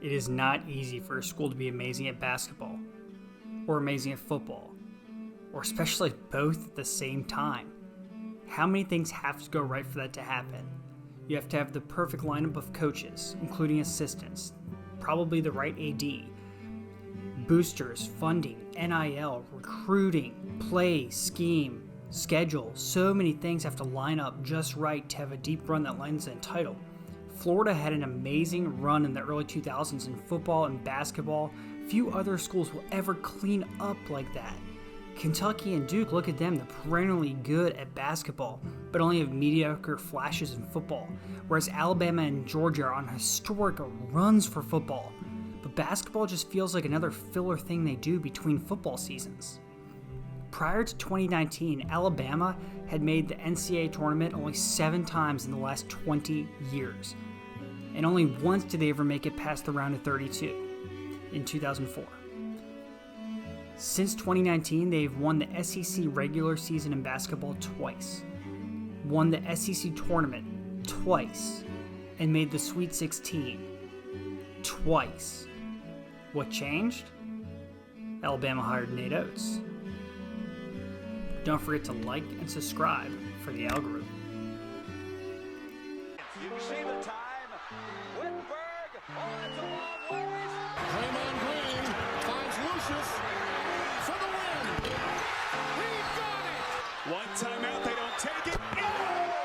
It is not easy for a school to be amazing at basketball, or amazing at football, or especially both at the same time. How many things have to go right for that to happen? You have to have the perfect lineup of coaches, including assistants, probably the right AD, boosters, funding, NIL, recruiting, play, scheme, schedule. So many things have to line up just right to have a deep run that lands in title. Florida had an amazing run in the early 2000s in football and basketball. Few other schools will ever clean up like that. Kentucky and Duke, look at them, they're perennially good at basketball, but only have mediocre flashes in football, whereas Alabama and Georgia are on historic runs for football. But basketball just feels like another filler thing they do between football seasons. Prior to 2019, Alabama had made the NCAA tournament only 7 times in the last 20 years, and only once did they ever make it past the round of 32, in 2004. Since 2019, they've won the SEC regular season in basketball twice, won the SEC tournament twice, and made the Sweet 16 twice. What changed? Alabama hired Nate Oates. Don't forget to like and subscribe for the algorithm. You see the time. Wittenberg, it's a long ways. Draymond Green finds Lucius for the win. He got it. One timeout, they don't take it. He got it.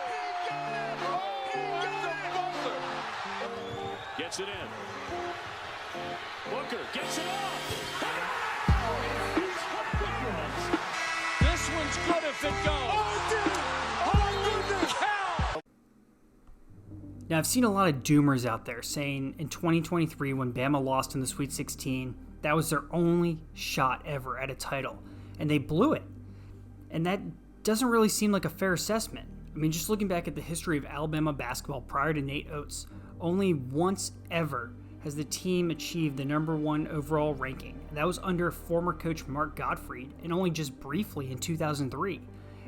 Oh, it's a buzzer. Gets it in. Booker gets it off. This one's good if it goes. Now, I've seen a lot of doomers out there saying in 2023 when Bama lost in the Sweet 16, that was their only shot ever at a title, and they blew it. And that doesn't really seem like a fair assessment. I mean, just looking back at the history of Alabama basketball prior to Nate Oates, only once ever has the team achieved the number 1 overall ranking. And that was under former coach Mark Gottfried, and only just briefly in 2003.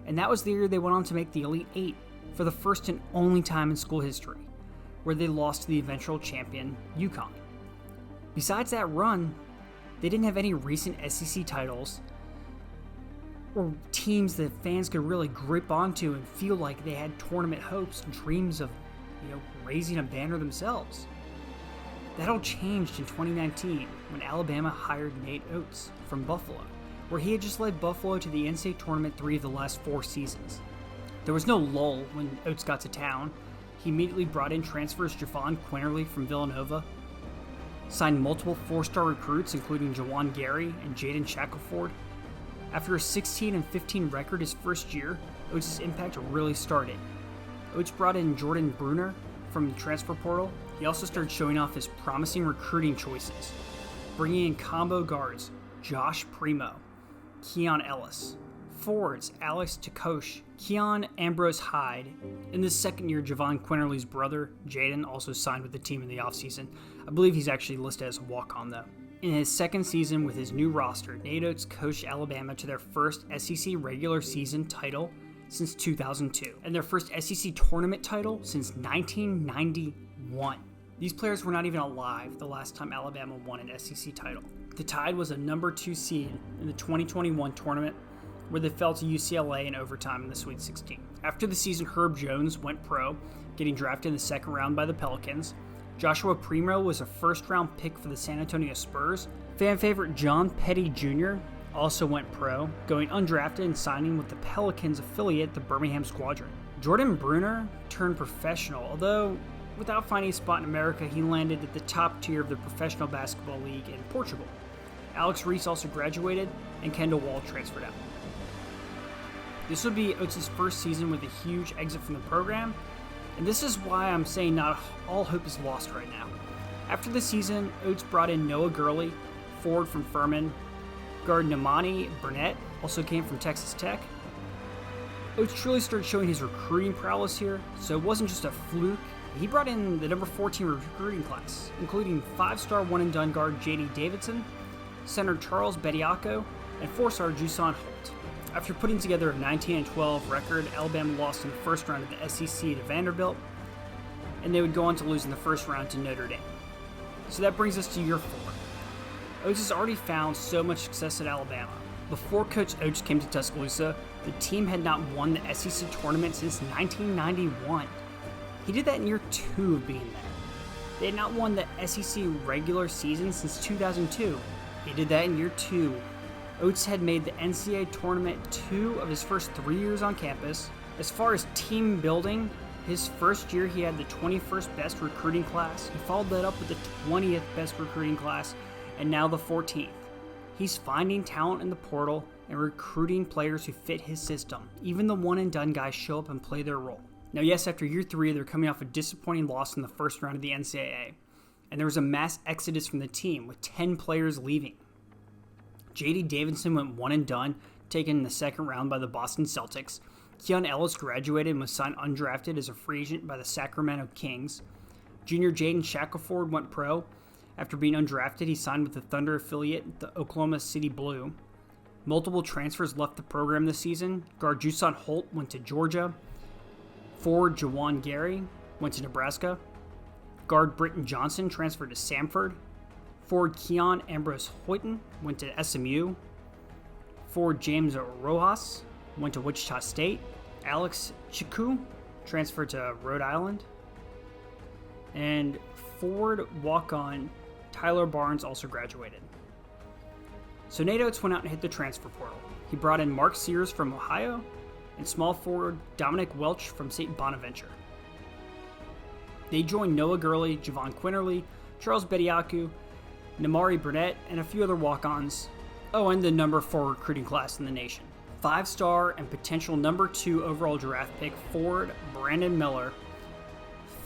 And that was the year they went on to make the Elite Eight for the first and only time in school history, where they lost to the eventual champion, UConn. Besides that run, they didn't have any recent SEC titles or teams that fans could really grip onto and feel like they had tournament hopes and dreams of, raising a banner themselves. That all changed in 2019 when Alabama hired Nate Oates from Buffalo, where he had just led Buffalo to the NCAA tournament 3 of the last 4 seasons. There was no lull when Oates got to town. He immediately brought in transfers Jahvon Quinerly from Villanova, signed multiple 4-star recruits including Juwan Gary and Jaden Shackelford. After a 16-15 record his first year, Oates' impact really started. Oates brought in Jordan Bruner from the transfer portal. He also started showing off his promising recruiting choices, bringing in combo guards Josh Primo, Keon Ellis, forwards Alex Takosh, Keon Ambrose Hyde. In this second year, Jahvon Quinerly's brother, Jaden, also signed with the team in the offseason. I believe he's actually listed as a walk-on, though. In his second season with his new roster, Nate Oates coached Alabama to their first SEC regular season title since 2002, and their first SEC tournament title since 1991. These players were not even alive the last time Alabama won an SEC title. The Tide was a number 2 seed in the 2021 tournament, where they fell to UCLA in overtime in the Sweet 16. After the season, Herb Jones went pro, getting drafted in the second round by the Pelicans. Joshua Primo was a first-round pick for the San Antonio Spurs. Fan favorite John Petty Jr. also went pro, going undrafted and signing with the Pelicans affiliate, the Birmingham Squadron. Jordan Bruner turned professional, although without finding a spot in America, he landed at the top tier of the professional basketball league in Portugal. Alex Reese also graduated, and Kendall Wall transferred out. This would be Oates' first season with a huge exit from the program, and this is why I'm saying not all hope is lost right now. After the season, Oates brought in Noah Gurley, forward from Furman. Guard Nemani Burnett also came from Texas Tech. Oates truly started showing his recruiting prowess here, so it wasn't just a fluke. He brought in the number 14 recruiting class, including 5-star one-and-done guard J.D. Davidson, center Charles Bediako, and 4-star Jusan Holt. After putting together a 19-12 record, Alabama lost in the first round of the SEC to Vanderbilt, and they would go on to lose in the first round to Notre Dame. So that brings us to year 4. Oates has already found so much success at Alabama. Before Coach Oates came to Tuscaloosa, the team had not won the SEC tournament since 1991. He did that in year 2 of being there. They had not won the SEC regular season since 2002. He did that in year 2. Oates had made the NCAA tournament 2 of his first 3 years on campus. As far as team building, his first year he had the 21st best recruiting class. He followed that up with the 20th best recruiting class, and now the 14th. He's finding talent in the portal and recruiting players who fit his system. Even the one-and-done guys show up and play their role. Now, yes, after year 3, they're coming off a disappointing loss in the first round of the NCAA, and there was a mass exodus from the team with 10 players leaving. J.D. Davidson went one-and-done, taken in the second round by the Boston Celtics. Keon Ellis graduated and was signed undrafted as a free agent by the Sacramento Kings. Junior Jaden Shackelford went pro. After being undrafted, he signed with the Thunder affiliate, the Oklahoma City Blue. Multiple transfers left the program this season. Guard Juson Holt went to Georgia. Forward Jahvon Gary went to Nebraska. Guard Britton Johnson transferred to Samford. Forward Keon Ambrose Hoyton went to SMU. Forward James Rojas went to Wichita State. Alex Chiku transferred to Rhode Island. And forward walk-on Tyler Barnes also graduated. So Nate Oates went out and hit the transfer portal. He brought in Mark Sears from Ohio and small forward Dominic Welch from St. Bonaventure. They joined Noah Gurley, Jahvon Quinerly, Charles Bediaku, Namari Burnett, and a few other walk-ons. Oh, and the number 4 recruiting class in the nation. 5-star and potential number 2 overall draft pick forward Brandon Miller,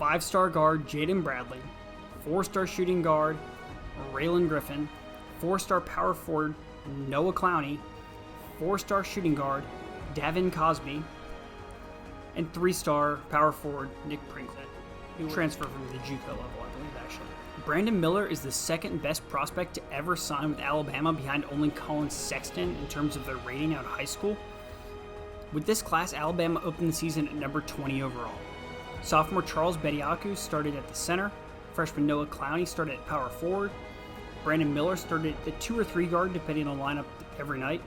5-star guard Jaden Bradley, 4-star shooting guard Raylan Griffin, 4-star power forward Noah Clowney, 4-star shooting guard Davin Cosby, and 3-star power forward Nick Pringlett, who transferred from the JUCO level, I believe, actually. Brandon Miller is the second best prospect to ever sign with Alabama behind only Colin Sexton in terms of their rating out of high school. With this class, Alabama opened the season at number 20 overall. Sophomore Charles Bediaku started at the center. Freshman Noah Clowney started at power forward. Brandon Miller started at the 2 or 3 guard, depending on lineup every night.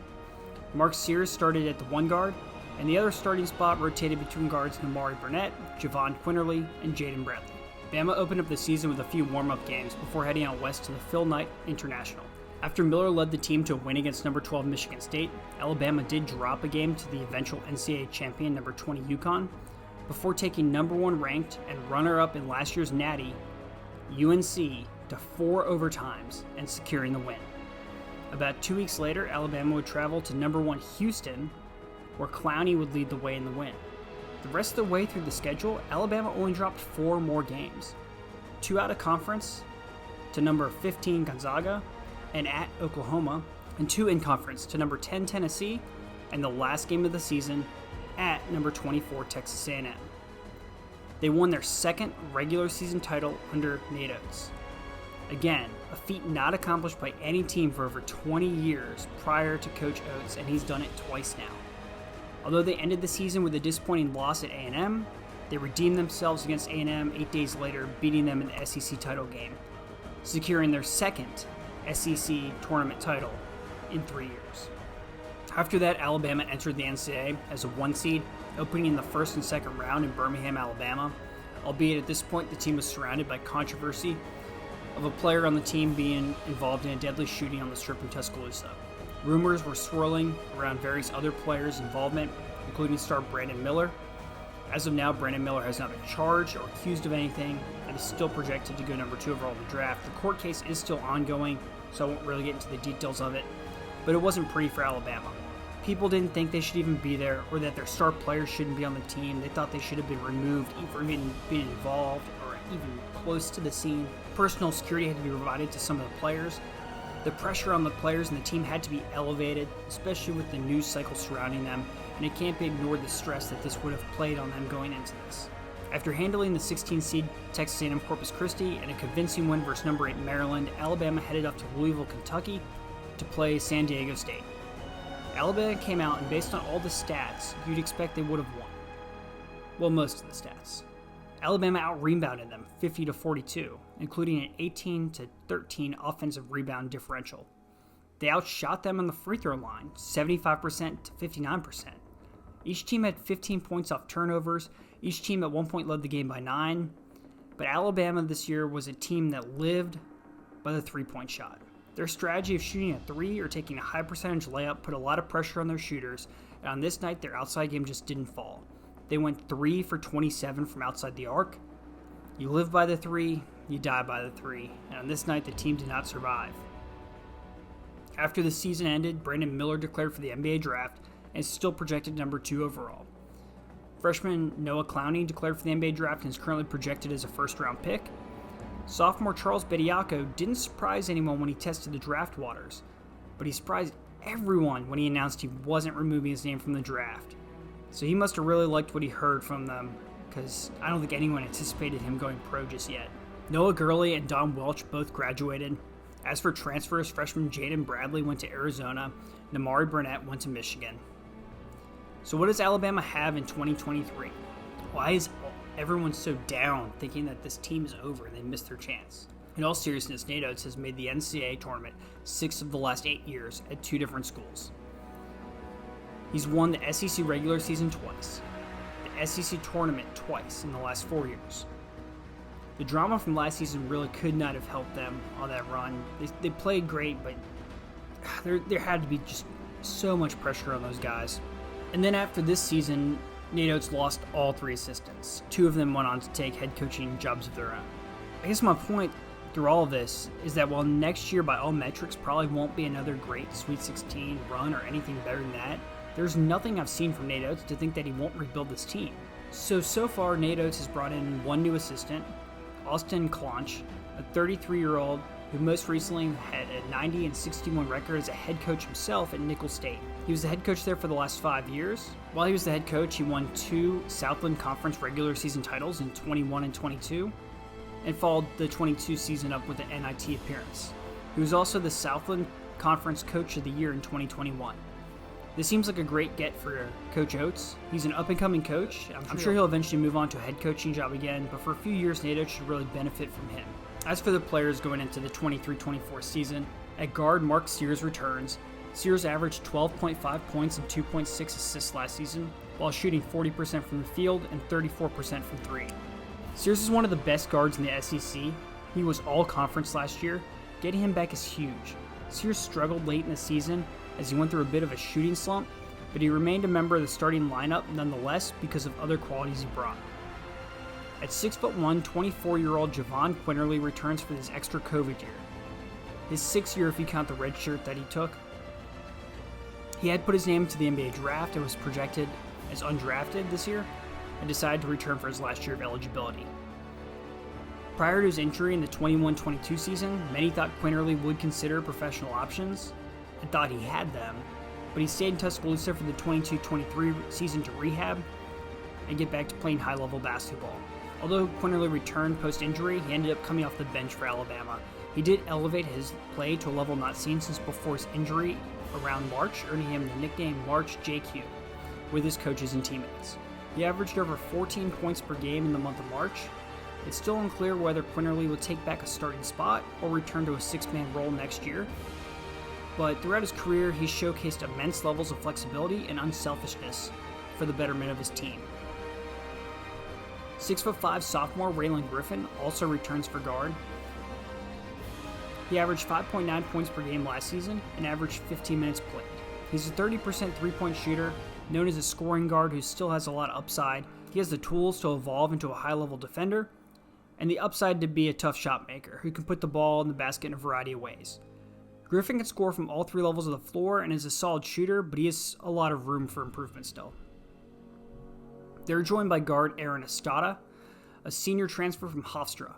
Mark Sears started at the 1 guard, and the other starting spot rotated between guards Namari Burnett, Jahvon Quinerly, and Jaden Bradley. Bama opened up the season with a few warm-up games before heading out west to the Phil Knight International. After Miller led the team to a win against number 12 Michigan State, Alabama did drop a game to the eventual NCAA champion number 20 UConn, before taking number 1 ranked and runner-up in last year's Natty, UNC, to 4 overtimes and securing the win. About 2 weeks later, Alabama would travel to number 1 Houston, where Clowney would lead the way in the win. The rest of the way through the schedule, Alabama only dropped 4 more games. 2 out of conference to number 15 Gonzaga and at Oklahoma, and 2 in conference to number 10 Tennessee, and the last game of the season at number 24 Texas A&M. They won their second regular season title under Nate Oates. Again, a feat not accomplished by any team for over 20 years prior to Coach Oates, and he's done it twice now. Although they ended the season with a disappointing loss at A&M, they redeemed themselves against A&M 8 days later, beating them in the SEC title game, securing their second SEC tournament title in 3 years. After that, Alabama entered the NCAA as a 1 seed, opening in the first and second round in Birmingham, Alabama, albeit at this point the team was surrounded by controversy of a player on the team being involved in a deadly shooting on the Strip in Tuscaloosa. Rumors were swirling around various other players' involvement, including star Brandon Miller. As of now, Brandon Miller has not been charged or accused of anything and is still projected to go number 2 overall in the draft. The court case is still ongoing, so I won't really get into the details of it, but it wasn't pretty for Alabama. People didn't think they should even be there or that their star players shouldn't be on the team. They thought they should have been removed for even being involved or even close to the scene. Personal security had to be provided to some of the players. The pressure on the players and the team had to be elevated, especially with the news cycle surrounding them, and it can't be ignored the stress that this would have played on them going into this. After handling the 16 seed Texas A&M Corpus Christi and a convincing win versus number 8 Maryland, Alabama headed up to Louisville, Kentucky to play San Diego State. Alabama came out, and based on all the stats, you'd expect they would have won. Well, most of the stats. Alabama out-rebounded them 50-42, including an 18-13 offensive rebound differential. They outshot them on the free throw line, 75% to 59%. Each team had 15 points off turnovers. Each team at one point led the game by 9. But Alabama this year was a team that lived by the three-point shot. Their strategy of shooting a three or taking a high percentage layup put a lot of pressure on their shooters, and on this night their outside game just didn't fall. They went 3 for 27 from outside the arc. You live by the three, you die by the three, and on this night the team did not survive. After the season ended, Brandon Miller declared for the NBA draft and is still projected number 2 overall. Freshman Noah Clowney declared for the NBA draft and is currently projected as a first-round pick. Sophomore Charles Bediako didn't surprise anyone when he tested the draft waters, but he surprised everyone when he announced he wasn't removing his name from the draft. So he must have really liked what he heard from them, because I don't think anyone anticipated him going pro just yet. Noah Gurley and Don Welch both graduated. As for transfers, freshman Jaden Bradley went to Arizona, and Amari Burnett went to Michigan. So what does Alabama have in 2023? Why is everyone so down, thinking that this team is over and they missed their chance? In all seriousness, Nate Oates has made the NCAA tournament 6 of the last 8 years at 2 different schools. He's won the SEC regular season twice, the SEC tournament twice in the last 4 years. The drama from last season really could not have helped them on that run. They played great, but there had to be just so much pressure on those guys. And then after this season, Nate Oates lost all 3 assistants. 2 of them went on to take head coaching jobs of their own. I guess my point through all of this is that while next year by all metrics probably won't be another great Sweet 16 run or anything better than that, there's nothing I've seen from Nate Oates to think that he won't rebuild this team. So far Nate Oates has brought in 1 new assistant, Austin Clonch, a 33-year-old who most recently had a 90-61 record as a head coach himself at Nicholls State. He was the head coach there for the last 5 years. While he was the head coach, he won 2 Southland Conference regular season titles in 21 and 22, and followed the 22 season up with an NIT appearance. He was also the Southland Conference Coach of the Year in 2021. This seems like a great get for Coach Oates. He's an up-and-coming coach. I'm sure he'll eventually move on to a head coaching job again, but for a few years, Nate Oates should really benefit from him. As for the players going into the 23-24 season, at guard, Mark Sears returns. Sears averaged 12.5 points and 2.6 assists last season, while shooting 40% from the field and 34% from 3. Sears is one of the best guards in the SEC. He was all-conference last year. Getting him back is huge. Sears struggled late in the season as he went through a bit of a shooting slump, but he remained a member of the starting lineup nonetheless because of other qualities he brought. At 6'1", 24-year-old Jahvon Quinerly returns for his extra COVID year. His 6th year if you count the red shirt that he took. He had put his name to the NBA draft and was projected as undrafted this year, and decided to return for his last year of eligibility. Prior to his injury in the 21-22 season, many thought Quinerly would consider professional options and thought he had them, but he stayed in Tuscaloosa for the 22-23 season to rehab and get back to playing high-level basketball. Although Quinerly returned post-injury, he ended up coming off the bench for Alabama. He did elevate his play to a level not seen since before his injury around March, earning him the nickname March JQ with his coaches and teammates. He averaged over 14 points per game in the month of March. It's still unclear whether Quinerly will take back a starting spot or return to a 6-man role next year, but throughout his career, he's showcased immense levels of flexibility and unselfishness for the betterment of his team. 6'5" sophomore Raylan Griffin also returns for guard. He averaged 5.9 points per game last season and averaged 15 minutes played. He's a 30% three-point shooter, known as a scoring guard who still has a lot of upside. He has the tools to evolve into a high-level defender, and the upside to be a tough shot maker who can put the ball in the basket in a variety of ways. Griffin can score from all 3 levels of the floor and is a solid shooter, but he has a lot of room for improvement still. They're joined by guard Aaron Estrada, a senior transfer from Hofstra.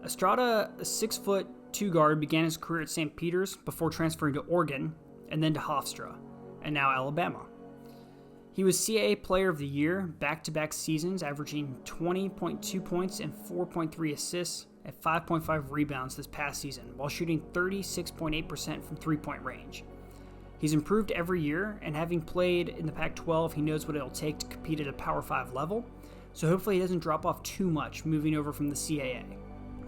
Estrada, a 6'2" guard, began his career at St. Peter's before transferring to Oregon and then to Hofstra, and now Alabama. He was CAA Player of the Year back-to-back seasons, averaging 20.2 points and 4.3 assists and 5.5 rebounds this past season, while shooting 36.8% from three-point range. He's improved every year, and having played in the Pac-12, he knows what it'll take to compete at a Power 5 level. so hopefully he doesn't drop off too much moving over from the CAA.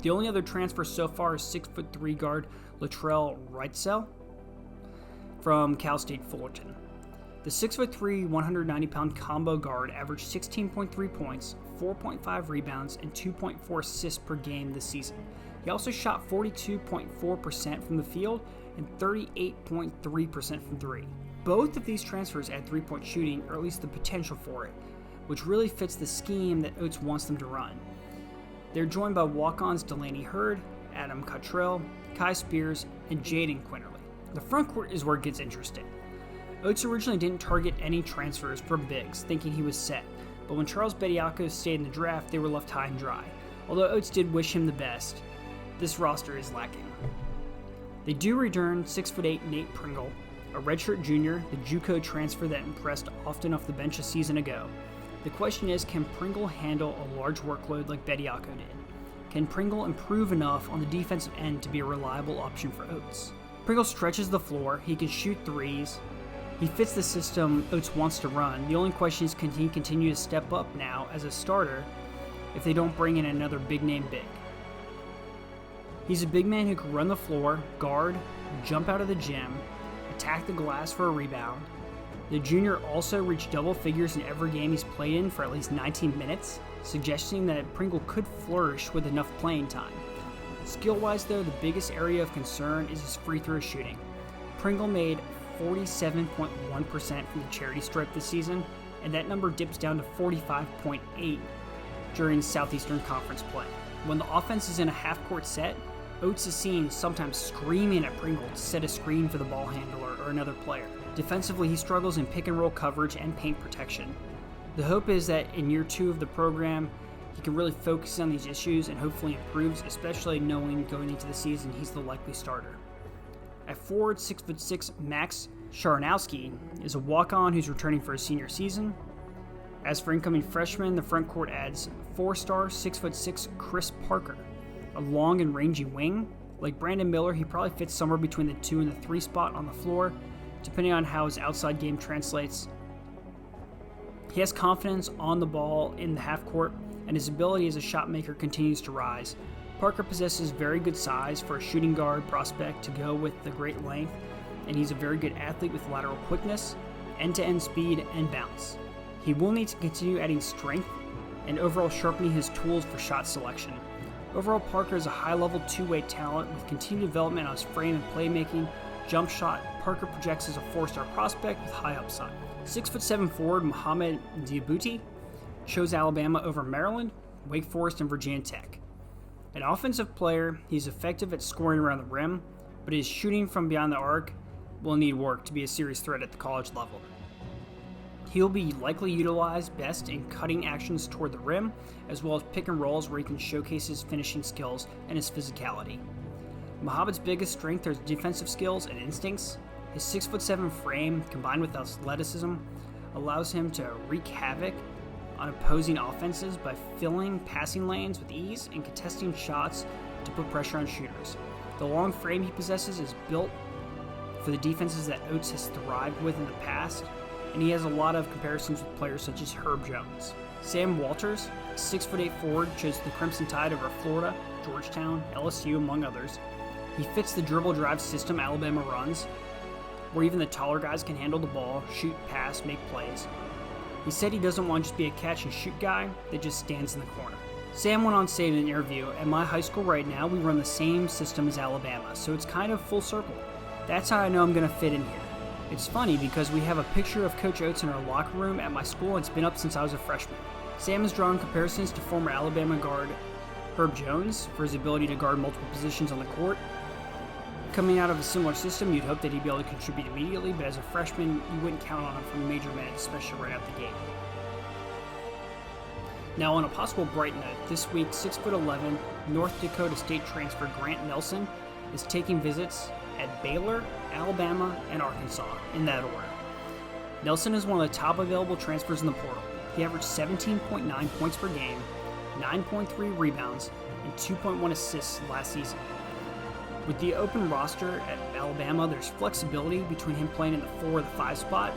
The only other transfer so far is 6'3" guard Latrell Wrightsell from Cal State Fullerton. The 6'3", 190-pound combo guard averaged 16.3 points, 4.5 rebounds, and 2.4 assists per game this season. He also shot 42.4% from the field and 38.3% from three. Both of these transfers add three-point shooting, or at least the potential for it, which really fits the scheme that Oates wants them to run. They're joined by walk-ons Delaney Hurd, Adam Cottrell, Kai Spears, and Jaden Quinerly. The frontcourt is where it gets interesting. Oates originally didn't target any transfers from bigs, thinking he was set, but when Charles Bediako stayed in the draft, they were left high and dry. Although Oates did wish him the best, this roster is lacking. They do return 6'8" Nate Pringle, a redshirt junior, the JUCO transfer that impressed often off the bench a season ago. The question is, can Pringle handle a large workload like Bediako did? Can Pringle improve enough on the defensive end to be a reliable option for Oates? Pringle stretches the floor, he can shoot threes, he fits the system Oates wants to run. The only question is, can he continue to step up now as a starter if they don't bring in another big-name big? He's a big man who can run the floor, guard, jump out of the gym, attack the glass for a rebound. The junior also reached double figures in every game he's played in for at least 19 minutes, suggesting that Pringle could flourish with enough playing time. Skill-wise though, the biggest area of concern is his free throw shooting. Pringle made 47.1% from the charity stripe this season, and that number dips down to 45.8% during Southeastern Conference play. When the offense is in a half-court set, Oates is seen sometimes screaming at Pringle to set a screen for the ball handler or another player. Defensively, he struggles in pick-and-roll coverage and paint protection. The hope is that in year 2 of the program, he can really focus on these issues and hopefully improves, especially knowing going into the season he's the likely starter. At forward, 6'6" Max Sharanowski is a walk-on who's returning for his senior season. As for incoming freshmen, the frontcourt adds 4-star, 6'6" Chris Parker, a long and rangy wing. Like Brandon Miller, he probably fits somewhere between the 2 and the 3 spot on the floor, depending on how his outside game translates. He has confidence on the ball in the half court, and his ability as a shot maker continues to rise. Parker possesses very good size for a shooting guard prospect to go with the great length, and he's a very good athlete with lateral quickness, end-to-end speed, and bounce. He will need to continue adding strength and overall sharpening his tools for shot selection. Overall, Parker is a high-level two-way talent with continued development on his frame and playmaking. Jump shot, Parker projects as a 4-star prospect with high upside. 6'7" forward Mohamed Diabuti chose Alabama over Maryland, Wake Forest, and Virginia Tech. An offensive player, he's effective at scoring around the rim, but his shooting from beyond the arc will need work to be a serious threat at the college level. He'll be likely utilized best in cutting actions toward the rim, as well as pick and rolls where he can showcase his finishing skills and his physicality. Mohamed's biggest strength are his defensive skills and instincts. His 6'7" frame, combined with athleticism, allows him to wreak havoc on opposing offenses by filling passing lanes with ease and contesting shots to put pressure on shooters. The long frame he possesses is built for the defenses that Oates has thrived with in the past, and he has a lot of comparisons with players such as Herb Jones. Sam Walters, 6'8" forward, chose the Crimson Tide over Florida, Georgetown, LSU, among others. He fits the dribble drive system Alabama runs, where even the taller guys can handle the ball, shoot, pass, make plays. He said he doesn't want to just be a catch and shoot guy that just stands in the corner. Sam went on to say in an interview, "At my high school right now, we run the same system as Alabama, so it's kind of full circle. That's how I know I'm going to fit in here." It's funny because we have a picture of Coach Oates in our locker room at my school, and it's been up since I was a freshman. Sam has drawn comparisons to former Alabama guard Herb Jones for his ability to guard multiple positions on the court. Coming out of a similar system, you'd hope that he'd be able to contribute immediately, but as a freshman, you wouldn't count on him for major minutes, especially right out the gate. Now, on a possible bright note, this week, 6'11", North Dakota State transfer Grant Nelson is taking visits at Baylor, Alabama, and Arkansas, in that order. Nelson is one of the top available transfers in the portal. He averaged 17.9 points per game, 9.3 rebounds, and 2.1 assists last season. With the open roster at Alabama, there's flexibility between him playing in the 4 or the 5 spot.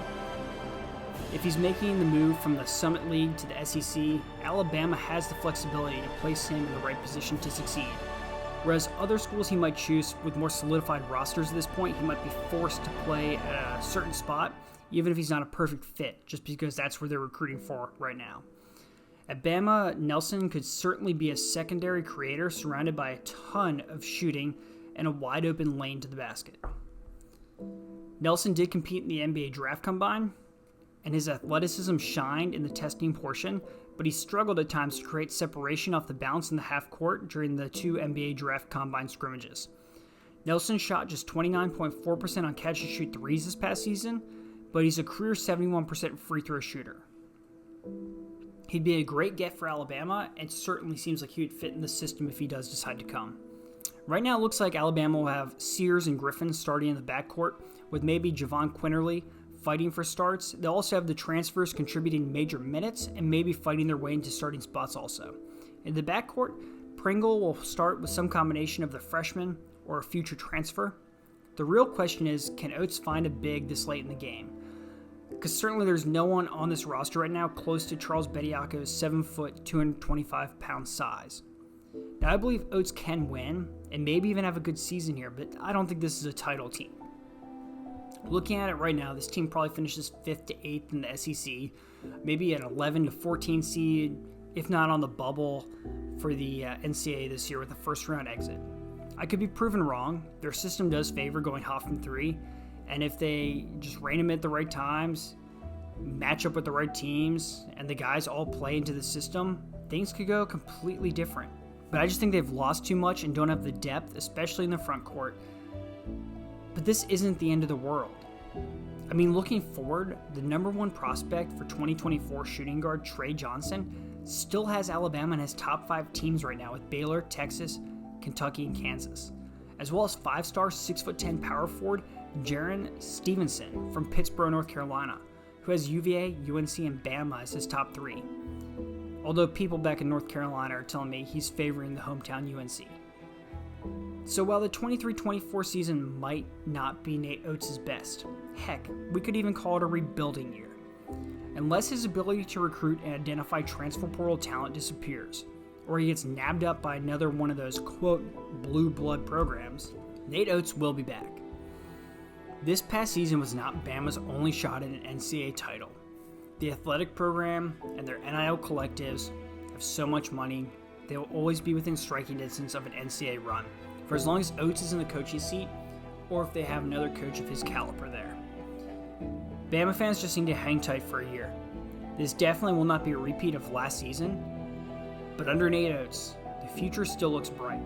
If he's making the move from the Summit League to the SEC, Alabama has the flexibility to place him in the right position to succeed. Whereas other schools he might choose with more solidified rosters at this point, he might be forced to play at a certain spot, even if he's not a perfect fit, just because that's where they're recruiting for right now. At Bama, Nelson could certainly be a secondary creator surrounded by a ton of shooting and a wide open lane to the basket. Nelson did compete in the NBA Draft Combine, and his athleticism shined in the testing portion, but he struggled at times to create separation off the bounce in the half court during the 2 NBA Draft Combine scrimmages. Nelson shot just 29.4% on catch-and-shoot threes this past season, but he's a career 71% free throw shooter. He'd be a great get for Alabama, and certainly seems like he would fit in the system if he does decide to come. Right now, it looks like Alabama will have Sears and Griffin starting in the backcourt, with maybe Jahvon Quinerly fighting for starts. They'll also have the transfers contributing major minutes and maybe fighting their way into starting spots also. In the backcourt, Pringle will start with some combination of the freshman or a future transfer. The real question is, can Oates find a big this late in the game? Because certainly there's no one on this roster right now close to Charles Bediako's 7-foot, 225-pound size. Now, I believe Oates can win and maybe even have a good season here, but I don't think this is a title team. Looking at it right now, this team probably finishes 5th to 8th in the SEC, maybe an 11 to 14 seed, if not on the bubble for the NCAA this year with a first-round exit. I could be proven wrong. Their system does favor going hot from 3, and if they just rein them at the right times, match up with the right teams, and the guys all play into the system, things could go completely different. But I just think they've lost too much and don't have the depth, especially in the front court. But this isn't the end of the world. I mean, looking forward, the number 1 prospect for 2024 shooting guard Trey Johnson still has Alabama in his top 5 teams right now with Baylor, Texas, Kentucky, and Kansas, as well as 5-star 6'10" power forward Jarin Stevenson from Pittsboro, North Carolina, who has UVA, UNC, and Bama as his top 3. Although people back in North Carolina are telling me he's favoring the hometown UNC. So while the 23-24 season might not be Nate Oates' best, heck, we could even call it a rebuilding year. Unless his ability to recruit and identify transfer portal talent disappears, or he gets nabbed up by another one of those, quote, blue blood programs, Nate Oates will be back. This past season was not Bama's only shot at an NCAA title. The athletic program and their NIL collectives have so much money, they will always be within striking distance of an NCAA run, for as long as Oates is in the coaching seat, or if they have another coach of his caliber there. Bama fans just need to hang tight for a year. This definitely will not be a repeat of last season, but under Nate Oates, the future still looks bright.